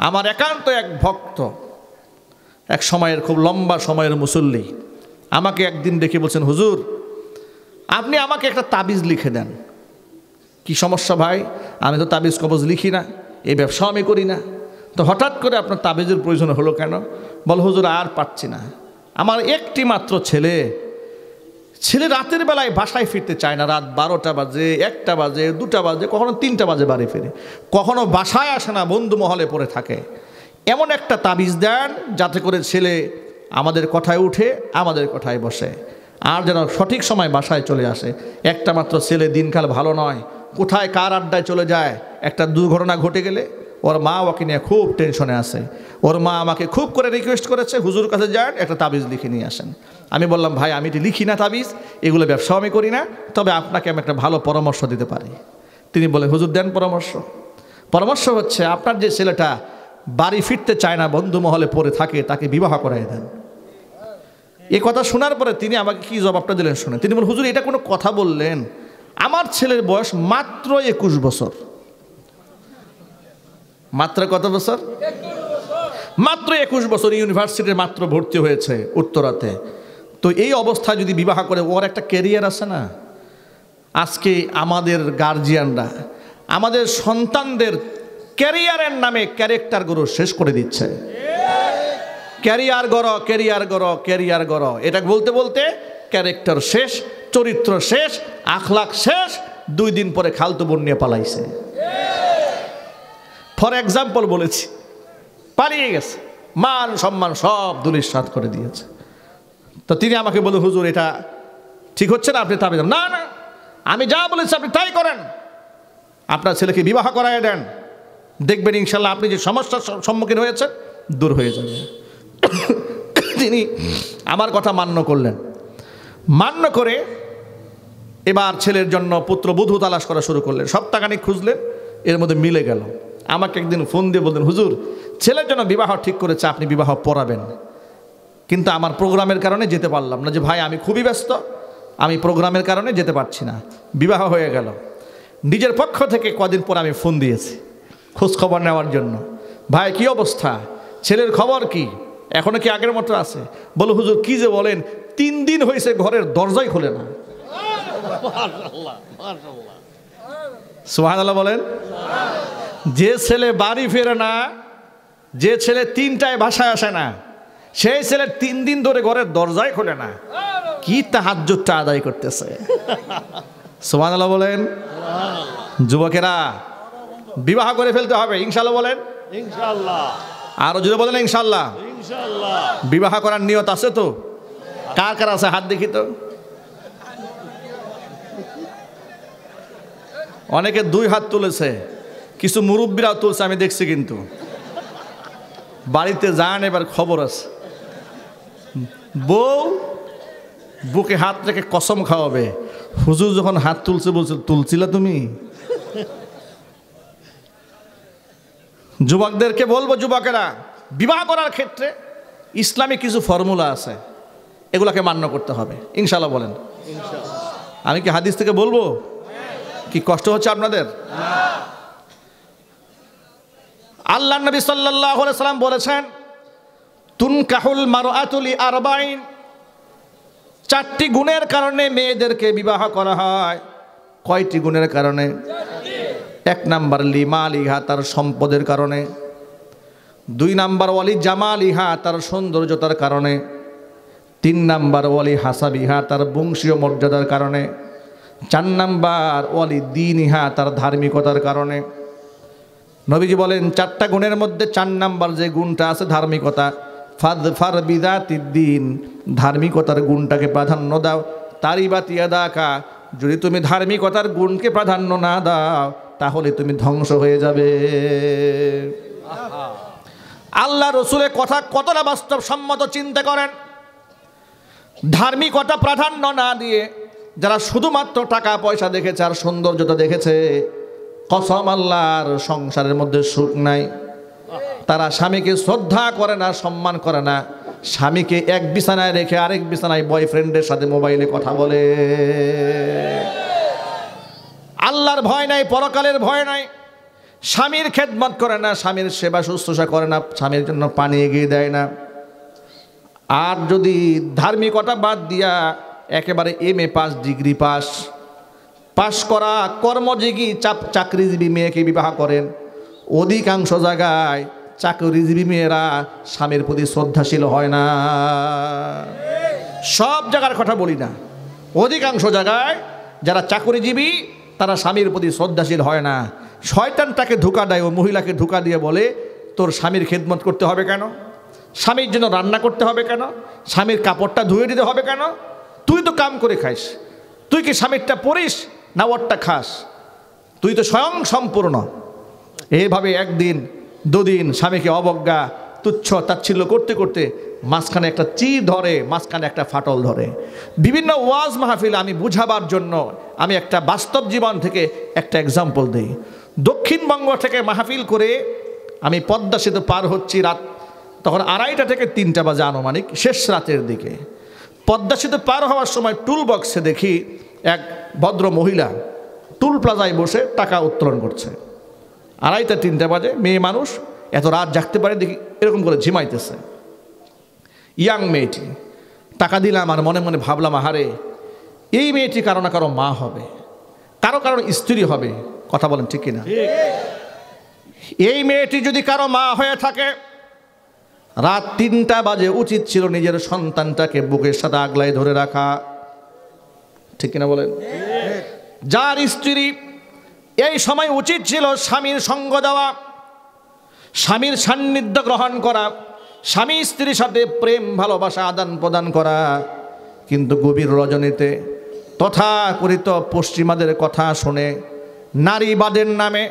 আমার একান্ত এক ভক্ত, এক সময়ের খুব লম্বা সময়ের মুসল্লি, আমাকে একদিন ডেকে বলছেন, হুজুর আপনি আমাকে একটা তাবিজ লিখে দেন। কি সমস্যা ভাই? আমি তো তাবিজ কবজ লিখি না, এই ব্যবসা আমি করি না, তো হঠাৎ করে আপনার তাবিজের প্রয়োজন হলো কেন? বল হুজুর আর পারছি না, আমার একটি মাত্র ছেলে রাতের বেলায় বাসায় ফিরতে চায় না। রাত 12টা বাজে, 1টা বাজে, 2টা বাজে, কখনো 3টা বাজে বাড়ি ফিরে, কখনো বাসায় আসে না, বন্ধু মহলে পড়ে থাকে। এমন একটা তাবিজ দেন যাতে করে ছেলে আমাদের কথায় উঠে, আমাদের কথায় বসে, আর যেন সঠিক সময় বাসায় চলে আসে। একটা মাত্র ছেলে, দিনকাল ভালো নয়, কোথায় কার আড্ডায় চলে যায়, একটা দুর্ঘটনা ঘটে গেলে ওর মা ওকে নিয়ে খুব টেনশনে আছে। ওর মা আমাকে খুব করে রিকোয়েস্ট করেছে, হুজুর কাছে যান, একটা তাবিজ লিখে নিয়ে আসেন। আমি বললাম, ভাই আমি এটি লিখি না তাবিজ, এগুলো ব্যবসাও আমি করি না, তবে আপনাকে আমি একটা ভালো পরামর্শ দিতে পারি। তিনি বলে, হুজুর দেন পরামর্শ। পরামর্শ হচ্ছে, আপনার যে ছেলেটা বাড়ি ফিরতে চায় না, বন্ধু মহলে পড়ে থাকে, তাকে বিবাহ করাই দেন। এ কথা শোনার পরে তিনি আমাকে কি জবাবটা দিলেন শুনে। তিনি বলেন, হুজুর এটা কোনো কথা বললেন? আমার ছেলের বয়স মাত্র 21 বছর। মাত্র কত বছর? মাত্র 21 বছর, ইউনিভার্সিটির মাত্র ভর্তি হয়েছে উত্তরাতে। তো এই অবস্থায় যদি বিবাহ করে, ওর একটা ক্যারিয়ার আছে না। আজকে আমাদের গার্জিয়ানরা আমাদের সন্তানদের ক্যারিয়ারের নামে ক্যারেক্টার গুলো শেষ করে দিচ্ছে। ক্যারিয়ার গড়, ক্যারিয়ার গড়, ক্যারিয়ার গড়, এটা বলতে বলতে ক্যারেক্টার শেষ, চরিত্র শেষ, আখলাক শেষ। 2 দিন পরে খালতো বোন নিয়ে পালাইছে। ফর এক্সাম্পল বলেছি, পালিয়ে গেছে, মান সম্মান সব ধূলিসাৎ করে দিয়েছে। তো তিনি আমাকে বলে, হুজুর এটা ঠিক হচ্ছে না, আপনি তাবিজ। না না, আমি যা বলেছি আপনি তাই করেন, আপনার ছেলেকে বিবাহ করায় দেন, দেখবেন ইনশাল্লাহ আপনি যে সমস্যার সম্মুখীন হয়েছেন দূর হয়ে যাবে। তিনি আমার কথা মান্য করলেন। মান্য করে এবার ছেলের জন্য পুত্রবধূ তালাশ করা শুরু করলেন। সপ্তাহখানিক খুঁজলেন, এর মধ্যে মিলে গেল। আমাকে একদিন ফোন দিয়ে বললেন, হুজুর ছেলের জন্য বিবাহ ঠিক করেছে, আপনি বিবাহ পড়াবেন, কিন্তু আমার প্রোগ্রামের কারণে যেতে পারলাম না। যে ভাই আমি খুবই ব্যস্ত, আমি প্রোগ্রামের কারণে যেতে পারছি না। বিবাহ হয়ে গেল। নিজের পক্ষ থেকে কদিন পর আমি ফোন দিয়েছি খোঁজ খবর নেওয়ার জন্য, ভাই কি অবস্থা, ছেলের খবর কি, এখনো কি আগের মতো আছে? বলো, হুজুর কি যে বলেন, 3 দিন হয়েছে ঘরের দরজাই খোলে না। সুবহানাল্লাহ বলেন। যে ছেলে বাড়ি ফেরে না, যে ছেলে 3টায় বাসায় আসে না, সেই ছেলে 3 দিন ধরে ঘরের দরজাই খোলে না। কি তাহাজ্জুদটা আদায় করতেছে। সুবহানাল্লাহ বলেন। যুবকেরা বিবাহ করে ফেলতে হবে, ইনশাআল্লাহ বলেন। ইনশাআল্লাহ। আরো যদি বলেন ইনশাআল্লাহ। ইনশাআল্লাহ। বিবাহ করার নিয়ত আছে তো? কার কার আছে হাত দেখি তো। অনেকে 2 হাত তুলেছে, কিছু মুরব্বীরাও তুলছে, আমি দেখছি। কিন্তু বাড়িতে যান, এবার খবর আছে। বউ বুকে হাত রেখে কসম খাওয়াবে, হুজুর যখন হাত তুলছে বলছে, তুলছিলা তুমি? যুবকদেরকে বলবো, যুবকেরা বিবাহ করার ক্ষেত্রে ইসলামী কিছু ফর্মুলা আছে, এগুলাকে মান্য করতে হবে, ইনশাআল্লাহ বলেন। আমি কি হাদিস থেকে বলবো? কি কষ্ট হচ্ছে আপনাদের? আল্লাহ নবী সাল্লাল্লাহু আলাইহি সাল্লাম বলেছেন, তুনকাহুল মারআতু লিআরবাইন, 4টি গুণের কারণে মেয়েদেরকে বিবাহ করা হয়। কয়টি গুণের কারণে? 1 নাম্বার লিমালিহা, তার সম্পদের কারণে। 2 নাম্বার ওয়ালি জামালিহা, তার সৌন্দর্যতার কারণে। 3 নাম্বার ওয়ালি হাসাবিহা, তার বংশীয় মর্যাদার কারণে। 4 নাম্বার ওয়ালি দীনিহা, তার ধার্মিকতার কারণে। নবীজি বলেন 4টা গুণের মধ্যে 4 নাম্বার যে গুণটা আছে ধার্মিকতা। ফাযফার বিযাতিদ্দিন, ধার্মিকতার গুণটাকে প্রাধান্য দাও। তারিবাতি ইয়াদাকা, যদি তুমি ধার্মিকতার গুণকে প্রাধান্য না দাও তাহলে তুমি ধ্বংস হয়ে যাবে। আল্লাহ রসুলের কথা কতটা বাস্তবসম্মত চিন্তা করেন। ধার্মিকতা প্রাধান্য না দিয়ে যারা শুধুমাত্র টাকা পয়সা দেখেছে আর সৌন্দর্যতা দেখেছে, কসম আল্লাহর, সংসারের মধ্যে সুখ নাই। তারা স্বামীকে শ্রদ্ধা করে না, সম্মান করে না। স্বামীকে এক বিছানায় রেখে আরেক বিছানায় বয়ফ্রেন্ডের সাথে মোবাইলে কথা বলে। আল্লাহর ভয় নাই, পরকালের ভয় নাই। স্বামীর খেদমত করে না, স্বামীর সেবা শুশ্রূষা করে না, স্বামীর জন্য পানি এগিয়ে দেয় না। আর যদি ধার্মিকতা বাদ দিয়া একেবারে MA পাস, ডিগ্রি পাস করা কর্মজীবী চাকরিজীবী মেয়েকে বিবাহ করেন, অধিকাংশ জায়গায় চাকরিজীবী মেয়েরা স্বামীর প্রতি শ্রদ্ধাশীল হয় না। সব জায়গার কথা বলি না, অধিকাংশ জায়গায় যারা চাকরিজীবী তারা স্বামীর প্রতি শ্রদ্ধাশীল হয় না। শয়তান তাকে ধোঁকা দেয়, ও মহিলাকে ধোঁকা দিয়ে বলে তোর স্বামীর খেদমত করতে হবে কেন, স্বামীর জন্য রান্না করতে হবে কেন, স্বামীর কাপড়টা ধুয়ে দিতে হবে কেন, তুই তো কাম করে খাইস, তুই কি স্বামীরটা পড়িস না ওরটা খাস, তুই তো স্বয়ং সম্পূর্ণ। এইভাবে একদিন দুদিন স্বামীকে অবজ্ঞা তুচ্ছ তাচ্ছিল্য করতে করতে মাঝখানে একটা চির ধরে, মাঝখানে একটা ফাটল ধরে। বিভিন্ন ওয়াজ মাহফিল আমি বুঝাবার জন্য আমি একটা বাস্তব জীবন থেকে একটা এক্সাম্পল দিই। দক্ষিণবঙ্গ থেকে মাহফিল করে আমি পদ্মা সেতু পার হচ্ছি, রাত তখন 2:30 থেকে 3টা বাজে আনুমানিক, শেষ রাতের দিকে। পদ্মা সেতু পার হওয়ার সময় টুল বক্সে দেখি এক ভদ্র মহিলা টুল প্লাজায় বসে টাকা উত্তোলন করছে। 2:30-3টা বাজে, মেয়ে মানুষ, এত রাত জাগতে পারে দেখি, এরকম করে ঝিমাইতেছে। ইয়াং মেয়েটি, টাকা দিলাম আর মনে মনে ভাবলাম, আহারে এই মেয়েটি কারো না কারো মা হবে, কারো কারো স্ত্রী হবে। কথা বলেন ঠিক কিনা? এই মেয়েটি যদি কারো মা হয়ে থাকে, রাত 3টা বাজে উচিত ছিল নিজের সন্তানটাকে বুকের সাথে আগলায় ধরে রাখা। ঠিক কিনা বলেন? যার স্ত্রী, এই সময় উচিত ছিল স্বামীর সঙ্গ দেওয়া, স্বামীর সান্নিধ্য গ্রহণ করা, স্বামী স্ত্রীর সাথে প্রেম ভালোবাসা আদান প্রদান করা। কিন্তু গভীর রজনীতে তথাকথিত পশ্চিমাদের কথা শুনে, নারীবাদের নামে,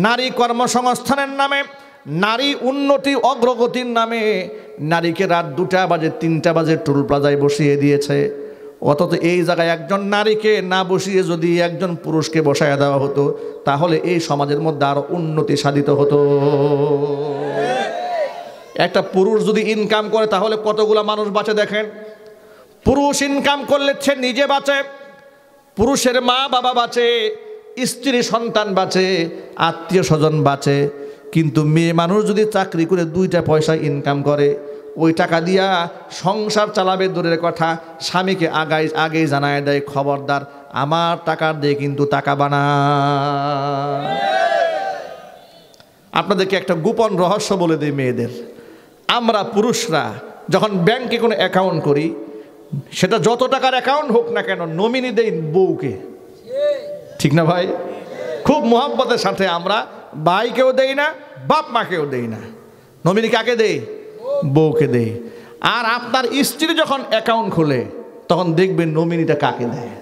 নারী কর্মসংস্থানের নামে, নারী উন্নতি অগ্রগতির নামে নারীকে রাত 2টা বাজে 3টা বাজে টুল প্লাজায় বসিয়ে দিয়েছে। অথচ এই জায়গায় একজন নারীকে না বসিয়ে যদি একজন পুরুষকে বসায় দেওয়া হতো, তাহলে এই সমাজের মধ্যে আরো উন্নতি সাধিত হতো। একটা পুরুষ যদি ইনকাম করে তাহলে কতগুলা মানুষ বাঁচে দেখেন। পুরুষ ইনকাম করলে সে নিজে বাঁচে, পুরুষের মা বাবা বাঁচে, স্ত্রী সন্তান বাঁচে, আত্মীয় স্বজন বাঁচে। কিন্তু মেয়ে মানুষ যদি চাকরি করে 2টা পয়সা ইনকাম করে, ওই টাকা দিয়া সংসার চালাবে দূরের কথা, স্বামীকে আগেই জানায় দেয়, খবরদার আমার টাকার দিয়ে কিন্তু টাকা বানা। আপনাদেরকে একটা গোপন রহস্য বলে দিই মেয়েদের। আমরা পুরুষরা যখন ব্যাংকে কোনো অ্যাকাউন্ট করি, সেটা যত টাকার অ্যাকাউন্ট হোক না কেন, নমিনি দেই বউকে। ঠিক না ভাই? খুব মোহাব্বতের সাথে আমরা ভাইকেও দেই না, বাপ মাকেও দেই না, নমিনি কাকে দেই? বউকে দেই। আর আপনার স্ত্রী যখন অ্যাকাউন্ট খোলে তখন দেখবেন নমিনিটা কাকে দেয়।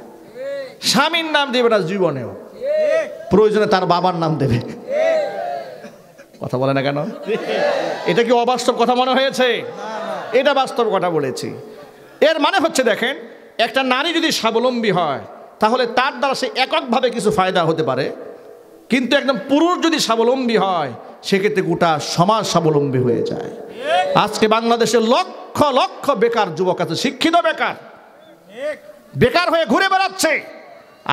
স্বামীর নাম দেবে না জীবনেও, প্রয়োজনে তার বাবার নাম দেবে। কথা বলে না কেন? এটা কি অবাস্তব কথা মনে হয়েছে? এটা বাস্তব কথা বলেছি। এর মানে হচ্ছে দেখেন, একটা নারী যদি স্বাবলম্বী হয় তাহলে তার দ্বারা সে এককভাবে কিছু ফায়দা হতে পারে, কিন্তু একদম পুরুষ যদি স্বাবলম্বী হয় সেক্ষেত্রে গোটা সমাজ স্বাবলম্বী হয়ে যায়। আজকে বাংলাদেশে লক্ষ লক্ষ বেকার যুবক আছে, শিক্ষিত বেকার, বেকার হয়ে ঘুরে বেড়াচ্ছে।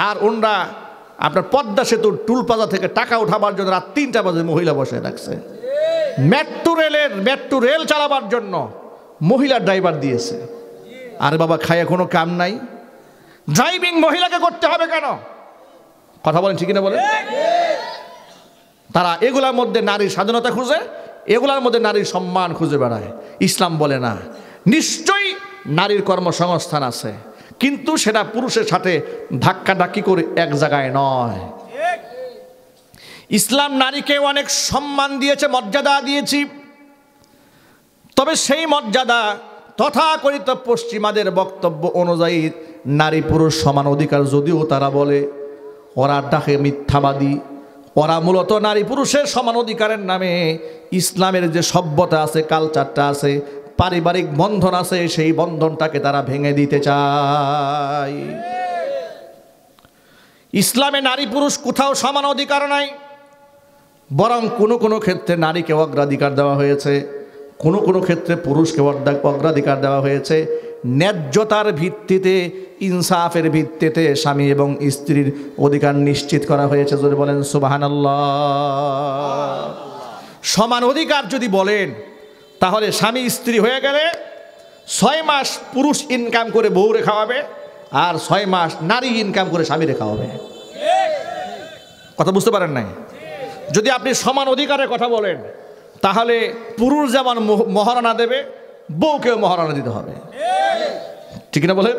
আর ওনরা আপনার পদ্মা সেতুর টুল প্লাজা থেকে টাকা উঠাবার জন্য রাত 3টা বাজে মহিলা বসে রাখছে। মেট্রো রেল চালাবার জন্য মহিলা ড্রাইভার দিয়েছে। আরে বাবা, খায় কোনো কাম নাই, ড্রাইভিং মহিলাকে করতে হবে কেন? কথা বলেন ঠিক না বলেন? তারা এগুলার মধ্যে নারীর স্বাধীনতা খুঁজে, এগুলার মধ্যে নারীর সম্মান খুঁজে বেড়ায়। ইসলাম বলে না, নিশ্চয়ই নারীর কর্মসংস্থান আছে, কিন্তু সেটা পুরুষের সাথে ধাক্কাধাক্কি করে এক জায়গায় নয়। ইসলাম নারীকে অনেক সম্মান দিয়েছে, মর্যাদা দিয়েছি, তবে সেই মর্যাদা তথাকথিত পশ্চিমাদের বক্তব্য অনুযায়ী নারী পুরুষ সমান অধিকার যদিও তারা বলে, ওরা ডাকে মিথ্যাবাদী। ওরা মূলত নারী পুরুষের সমান অধিকারের নামে ইসলামের যে সভ্যতা আছে, কালচারটা আছে, পারিবারিক বন্ধন আছে, সেই বন্ধনটাকে তারা ভেঙে দিতে চায়। ইসলামে নারী পুরুষ কোথাও সমান অধিকার নাই, বরং কোনো কোনো ক্ষেত্রে নারীকে অগ্রাধিকার দেওয়া হয়েছে, কোনো কোনো ক্ষেত্রে পুরুষকে অগ্রাধিকার দেওয়া হয়েছে। ন্যায্যতার ভিত্তিতে, ইনসাফের ভিত্তিতে স্বামী এবং স্ত্রীর অধিকার নিশ্চিত করা হয়েছে। যদি বলেন সুবহানাল্লাহ। সমান অধিকার যদি বলেন, তাহলে স্বামী স্ত্রী হয়ে গেলে 6 মাস পুরুষ ইনকাম করে বউরে খাওয়াবে, আর 6 মাস নারী ইনকাম করে স্বামীরে খাওয়াবে। কথা বুঝতে পারেন নাই? যদি আপনি সমান অধিকারের কথা বলেন, তাহলে পুরুষ যেমন মহারণা দেবে, বউকেও মহারণা দিতে হবে। ঠিক না বলেন?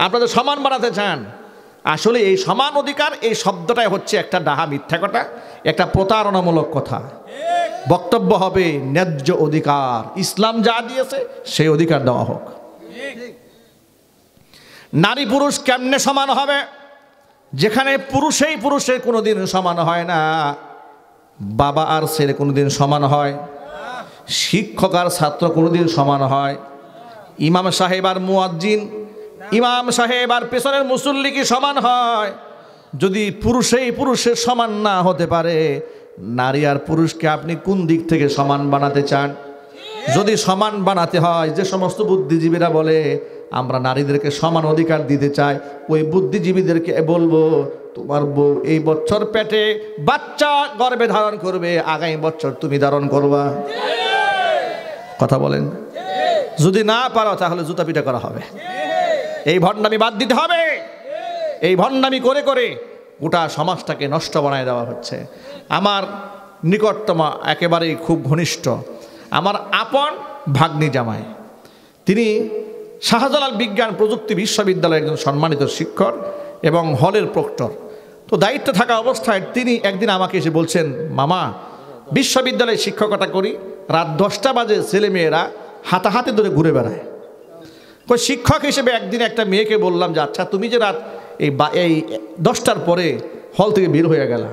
আপনাদের সমান বানাতে চান। আসলে এই সমান অধিকার, এই শব্দটাই হচ্ছে একটা ডাহা মিথ্যা কথা, একটা প্রতারণামূলক কথা। বক্তব্য হবে ন্যায্য অধিকার, ইসলাম যা দিয়েছে সেই অধিকার দেওয়া হোক। নারী পুরুষ কেমনে সমান হবে? যেখানে পুরুষের কোনোদিন সমান হয় না। বাবা আর ছেলে কোনোদিন সমান হয়, শিক্ষক আর ছাত্র কোনোদিন সমান হয়, ইমাম সাহেব আর মুয়াজ্জিন, ইমাম সাহেব আর পেছনের মুসল্লি কি সমান হয়? যদি পুরুষের সমান না হতে পারে, নারী আর পুরুষকে আপনি কোন দিক থেকে সমান বানাতে চান? যদি সমান বানাতে হয়, যে সমস্ত বুদ্ধিজীবীরা বলে আমরা নারীদেরকে সমান অধিকার দিতে চাই, ওই বুদ্ধিজীবীদেরকে বলবো, তোমার বউ এই বছর পেটে বাচ্চা গর্ভে ধারণ করবে, আগামী বছর তুমি ধারণ করবা। কথা বলেন? যদি না পারো তাহলে জুতা পিটা করা হবে। এই ভণ্ডামি বাদ দিতে হবে। এই ভণ্ডামি করে করে গোটা সমাজটাকে নষ্ট বানায় দেওয়া হচ্ছে। আমার নিকটতম, একেবারেই খুব ঘনিষ্ঠ, আমার আপন ভাগ্নি জামাই, তিনি শাহজালাল বিজ্ঞান প্রযুক্তি বিশ্ববিদ্যালয়ের একজন সম্মানিত শিক্ষক এবং হলের প্রক্টর। তো দায়িত্বে থাকা অবস্থায় তিনি একদিন আমাকে এসে বলছেন, মামা, বিশ্ববিদ্যালয়ে শিক্ষকতা করি, রাত 10টা বাজে ছেলেমেয়েরা হাতাহাতি ধরে ঘুরে বেড়ায়। ওই শিক্ষক হিসেবে একদিন একটা মেয়েকে বললাম যে, আচ্ছা তুমি যে রাত এই 10টার পরে হল থেকে বের হয়ে গেলা,